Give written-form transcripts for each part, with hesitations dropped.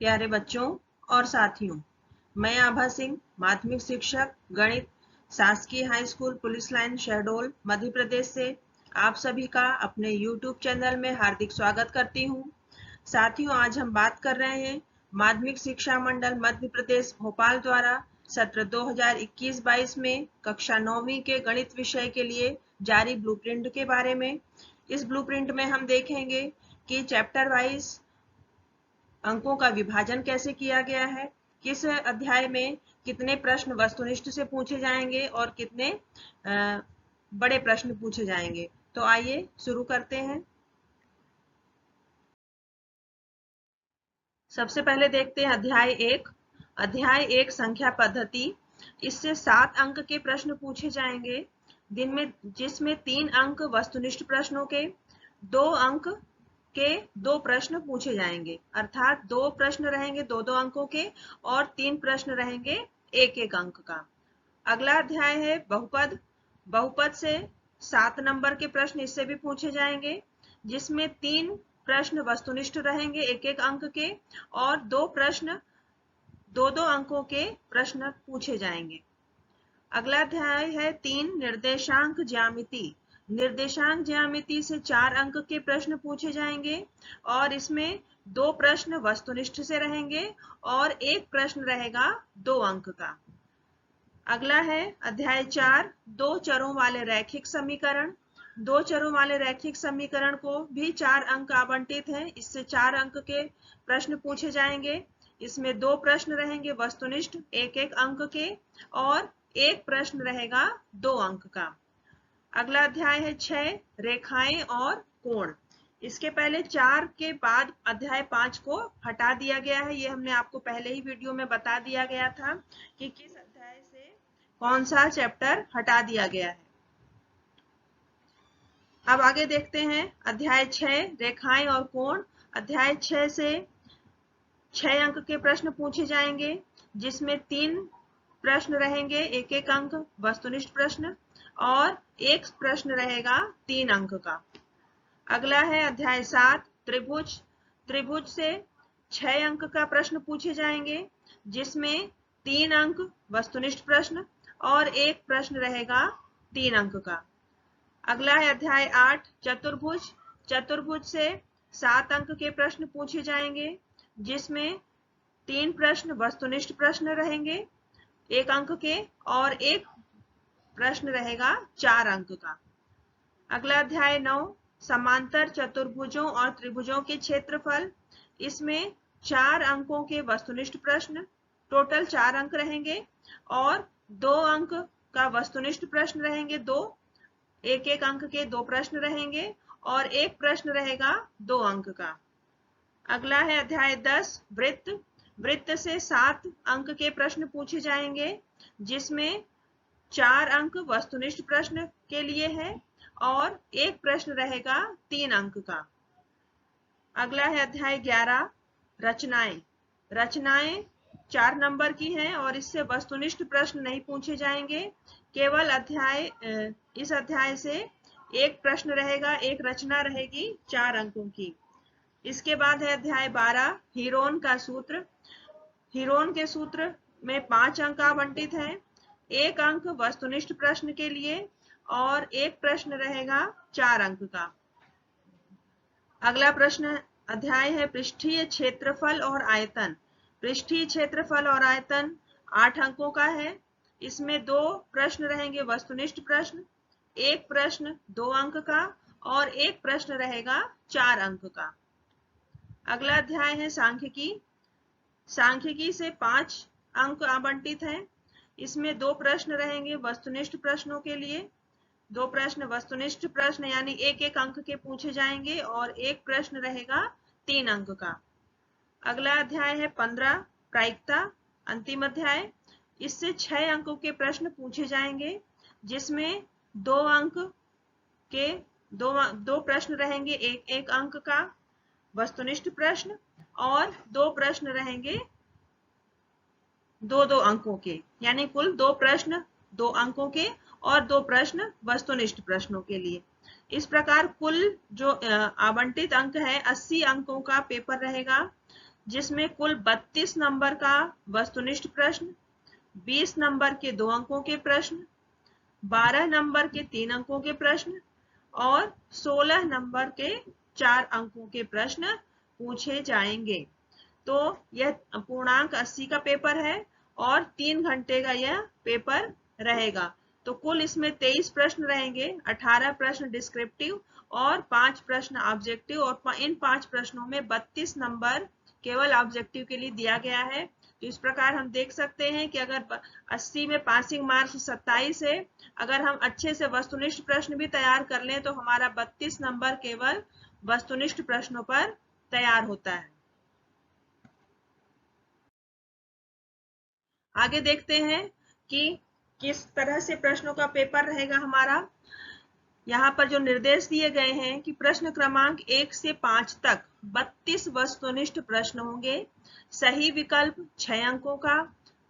प्यारे बच्चों और साथियों, मैं आभा सिंह, माध्यमिक शिक्षक गणित, शासकीय high school police line Shahdol Madhya Pradesh से आप सभी का अपने YouTube चैनल में हार्दिक स्वागत करती हूँ। साथियों, आज हम बात कर रहे हैं माध्यमिक शिक्षा मंडल मध्य प्रदेश भोपाल द्वारा सत्र 2021-22 में कक्षा 9वीं के गणित विषय के लिए जारी ब्लूप्रिंट के बारे में। इस ब्लूप्रिंट में हम देखेंगे कि चैप्टर वाइज अंकों का विभाजन कैसे किया गया है, किस अध्याय में कितने प्रश्न वस्तुनिष्ठ से पूछे जाएंगे और कितने बड़े प्रश्न पूछे जाएंगे। तो आइए शुरू करते हैं। सबसे पहले देखते हैं अध्याय 1। अध्याय 1 संख्या पद्धति। इससे 7 अंक के प्रश्न पूछे जाएंगे, जिसमें 3 अंक वस्तुनिष्ठ प्रश्नों के, 2 अंक के 2 प्रश्न पूछे जाएंगे, अर्थात 2 प्रश्न रहेंगे 2-2 अंकों के और 3 प्रश्न रहेंगे 1-1 अंक का। अगला अध्याय है बहुपद। बहुपद से 7 नंबर के प्रश्न इससे भी पूछे जाएंगे, जिसमें 3 प्रश्न वस्तुनिष्ठ रहेंगे 1-1 अंक के और 2 प्रश्न 2-2 अंकों के प्रश्न पूछे जाएंगे। अगला अध्याय है 3 निर्देशांक ज्यामिति। निर्देशांक ज्यामिति से 4 अंक के प्रश्न पूछे जाएंगे और इसमें 2 प्रश्न वस्तुनिष्ठ से रहेंगे और 1 प्रश्न रहेगा 2 अंक का। अगला है अध्याय 4 2 चरों वाले रैखिक समीकरण। 2 चरों वाले रैखिक समीकरण को भी 4 अंक आवंटित हैं। इससे 4 अंक के प्रश्न पूछे जाएंगे। इसमें 2 प्रश्न रहेंगे वस्तुनिष्ठ 1-1 अंक के और 1 प्रश्न रहेगा 2 अंक का। अगला अध्याय है 6 रेखाएं और कोण। इसके पहले 4 के बाद अध्याय 5 को हटा दिया गया है। ये हमने आपको पहले ही वीडियो में बता दिया गया था कि किस अध्याय से कौन सा चैप्टर हटा दिया गया है। अब आगे देखते हैं अध्याय 6 रेखाएं और कोण। अध्याय 6 से 6 अंक के प्रश्न पूछे जाएंगे, जिसमें 3 प्रश्न रहेंगे 1-1 अंक वस्तुनिष्ठ प्रश्न और 1 प्रश्न रहेगा 3 अंक का। अगला है अध्याय 7 त्रिभुज। त्रिभुज से 6 अंक का प्रश्न पूछे जाएंगे, जिसमें 3 अंक वस्तुनिष्ठ प्रश्न और 1 प्रश्न रहेगा 3 अंक का। अगला है अध्याय 8 चतुर्भुज। चतुर्भुज से 7 अंक के प्रश्न पूछे जाएंगे, जिसमें 3 प्रश्न वस्तुनिष्ठ प्रश्न रहेंगे 1 अंक के और 1 प्रश्न रहेगा 4 अंक का। अगला अध्याय 9 समांतर चतुर्भुजों और त्रिभुजों के क्षेत्रफल। इसमें 4 अंकों के वस्तुनिष्ठ प्रश्न, टोटल 4 अंक रहेंगे और 2 अंक का वस्तुनिष्ठ प्रश्न रहेंगे 2, 1-1 अंक के 2 प्रश्न रहेंगे और 1 प्रश्न रहेगा 2 अंक का। अगला है अध्याय 10 वृत्त। वृत्त से 7 अंक के प्रश्न पूछे जाएंगे, जिसमें 4 अंक वस्तुनिष्ठ प्रश्न के लिए है और 1 प्रश्न रहेगा 3 अंक का। अगला है अध्याय 11 रचनाएं। रचनाएं 4 नंबर की हैं और इससे वस्तुनिष्ठ प्रश्न नहीं पूछे जाएंगे, केवल इस अध्याय से 1 प्रश्न रहेगा, 1 रचना रहेगी 4 अंकों की। इसके बाद है अध्याय 12 हीरोन का सूत्र। हीरोन के सूत्र में 5 अंक आवंटित हैं, 1 अंक वस्तुनिष्ठ प्रश्न के लिए और 1 प्रश्न रहेगा 4 अंक का। अगला प्रश्न अध्याय है पृष्ठीय क्षेत्रफल और आयतन। पृष्ठीय क्षेत्रफल और आयतन 8 अंकों का है। इसमें 2 प्रश्न रहेंगे वस्तुनिष्ठ प्रश्न, 1 प्रश्न 2 अंक का और 1 प्रश्न रहेगा 4 अंक का। अगला अध्याय है सांख्यिकी। सांख्यिकी से 5 अंक आवंटित हैं। इसमें 2 प्रश्न रहेंगे वस्तुनिष्ठ प्रश्नों के लिए, 2 प्रश्न वस्तुनिष्ठ प्रश्न यानी 1-1 अंक के पूछे जाएंगे और 1 प्रश्न रहेगा 3 अंक का। अगला अध्याय है 15 प्रायिकता, अंतिम अध्याय। इससे 6 अंकों के प्रश्न पूछे जाएंगे, जिसमें 2 अंक के 2 प्रश्न रहेंगे 1-1 अंक का वस्तुनिष्ठ प्रश्न और 2 प्रश्न रहेंगे 2-2 अंकों के, यानी कुल 2 प्रश्न 2 अंकों के और 2 प्रश्न वस्तुनिष्ठ प्रश्नों के लिए। इस प्रकार कुल जो आवंटित अंक है 80 अंकों का पेपर रहेगा, जिसमें कुल 32 नंबर का वस्तुनिष्ठ प्रश्न, 20 नंबर के 2 अंकों के प्रश्न, 12 नंबर के 3 अंकों के प्रश्न और 16 नंबर के 4 अंकों के प्रश्न पूछे जाएंगे। तो यह पूर्णांक 80 का पेपर है और 3 घंटे का यह पेपर रहेगा। तो कुल इसमें 23 प्रश्न रहेंगे, 18 प्रश्न डिस्क्रिप्टिव और 5 प्रश्न ऑब्जेक्टिव, और इन 5 प्रश्नों में 32 नंबर केवल ऑब्जेक्टिव के लिए दिया गया है। तो इस प्रकार हम देख सकते हैं कि अगर 80 में पासिंग मार्क्स 27 है, अगर हम अच्छे से वस्तुनिष्ठ प्रश्न भी तैयार कर लें तो हमारा 32 नंबर केवल वस्तुनिष्ठ प्रश्नों पर तैयार होता है। आगे देखते हैं कि किस तरह से प्रश्नों का पेपर रहेगा हमारा। यहाँ पर जो निर्देश दिए गए हैं कि प्रश्न क्रमांक 1 से 5 तक 32 वस्तुनिष्ठ प्रश्न होंगे। सही विकल्प 6 अंकों का,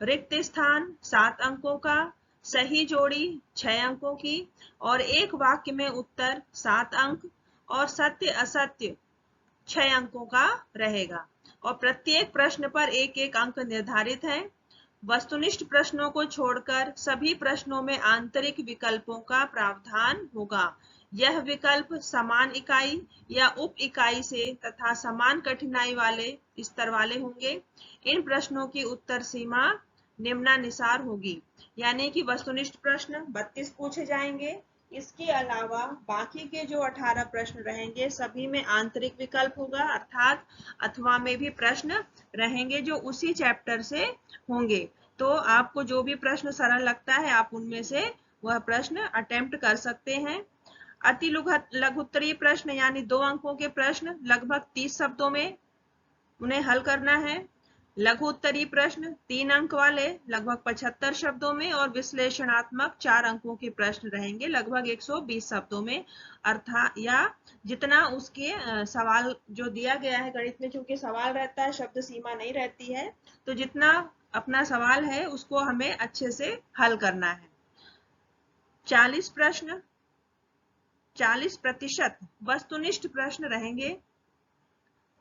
रिक्त स्थान 7 अंकों का, सही जोड़ी 6 अंकों की और एक वाक्य में उत्तर 7 अंक और सत्य असत्य 6 अंकों का रहेगा और प्रत्येक प्रश्न पर एक एक अंक निर्धारित है। वस्तुनिष्ठ प्रश्नों को छोड़कर सभी प्रश्नों में आंतरिक विकल्पों का प्रावधान होगा। यह विकल्प समान इकाई या उप इकाई से तथा समान कठिनाई वाले स्तर वाले होंगे। इन प्रश्नों की उत्तर सीमा निम्नानुसार होगी। यानी कि वस्तुनिष्ठ प्रश्न 32 पूछे जाएंगे। इसके अलावा बाकी के जो 18 प्रश्न रहेंगे सभी में आंतरिक विकल्प होगा, अर्थात अथवा में भी प्रश्न रहेंगे जो उसी चैप्टर से होंगे। तो आपको जो भी प्रश्न सरल लगता है आप उनमें से वह प्रश्न अटेम्प्ट कर सकते हैं। अति लघुत्तरीय प्रश्न यानी 2 अंकों के प्रश्न लगभग 30 शब्दों में उन्हें हल करना है। लघु उत्तरीय प्रश्न 3 अंक वाले लगभग 75 शब्दों में और विश्लेषणात्मक 4 अंकों के प्रश्न रहेंगे लगभग 120 शब्दों में, अर्थात या जितना उसके सवाल जो दिया गया है गणित में, चूंकि सवाल रहता है शब्द सीमा नहीं रहती है, तो जितना अपना सवाल है उसको हमें अच्छे से हल करना है। 40 प्रश्न 40% वस्तुनिष्ठ प्रश्न रहेंगे,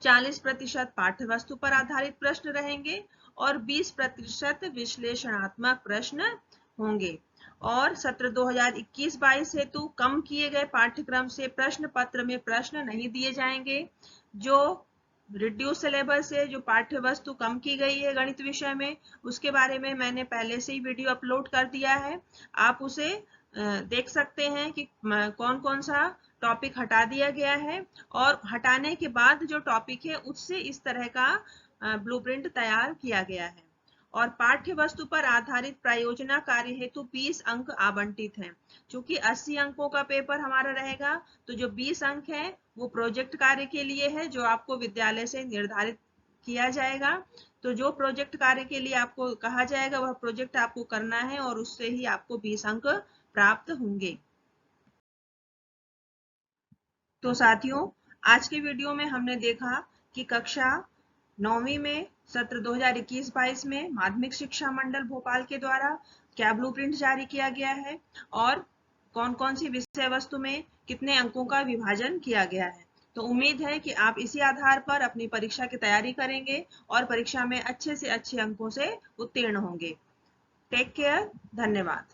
40% पाठ्य वस्तु पर आधारित प्रश्न रहेंगे और 20% विश्लेषणात्मक प्रश्न होंगे। और सत्र 2021-22 हेतु कम किए गए पाठ्यक्रम से प्रश्न पत्र में प्रश्न नहीं दिए जाएंगे। जो रिड्यूस सिलेबस है, जो पाठ्य वस्तु कम की गई है गणित विषय में, उसके बारे में मैंने पहले से ही वीडियो अपलोड कर दिया है, आप उसे देख सकते हैं कि कौन कौन सा टॉपिक हटा दिया गया है और हटाने के बाद जो टॉपिक है उससे इस तरह का ब्लूप्रिंट तैयार किया गया है। और पाठ्य वस्तु पर आधारित प्रायोजना कार्य हेतु 20 अंक आवंटित हैं। चूंकि 80 अंकों का पेपर हमारा रहेगा तो जो 20 अंक है वो प्रोजेक्ट कार्य के लिए है जो आपको विद्यालय से निर्धारित किया जाएगा। तो जो प्रोजेक्ट कार्य के लिए आपको कहा जाएगा वह प्रोजेक्ट आपको करना है और उससे ही आपको 20 अंक प्राप्त होंगे। तो साथियों, आज के वीडियो में हमने देखा कि कक्षा 9वीं में सत्र 2021-22 में माध्यमिक शिक्षा मंडल भोपाल के द्वारा क्या ब्लूप्रिंट जारी किया गया है और कौन कौन सी विषय वस्तु में कितने अंकों का विभाजन किया गया है। तो उम्मीद है कि आप इसी आधार पर अपनी परीक्षा की तैयारी करेंगे और परीक्षा में अच्छे से अच्छे अंकों से उत्तीर्ण होंगे। टेक केयर, धन्यवाद।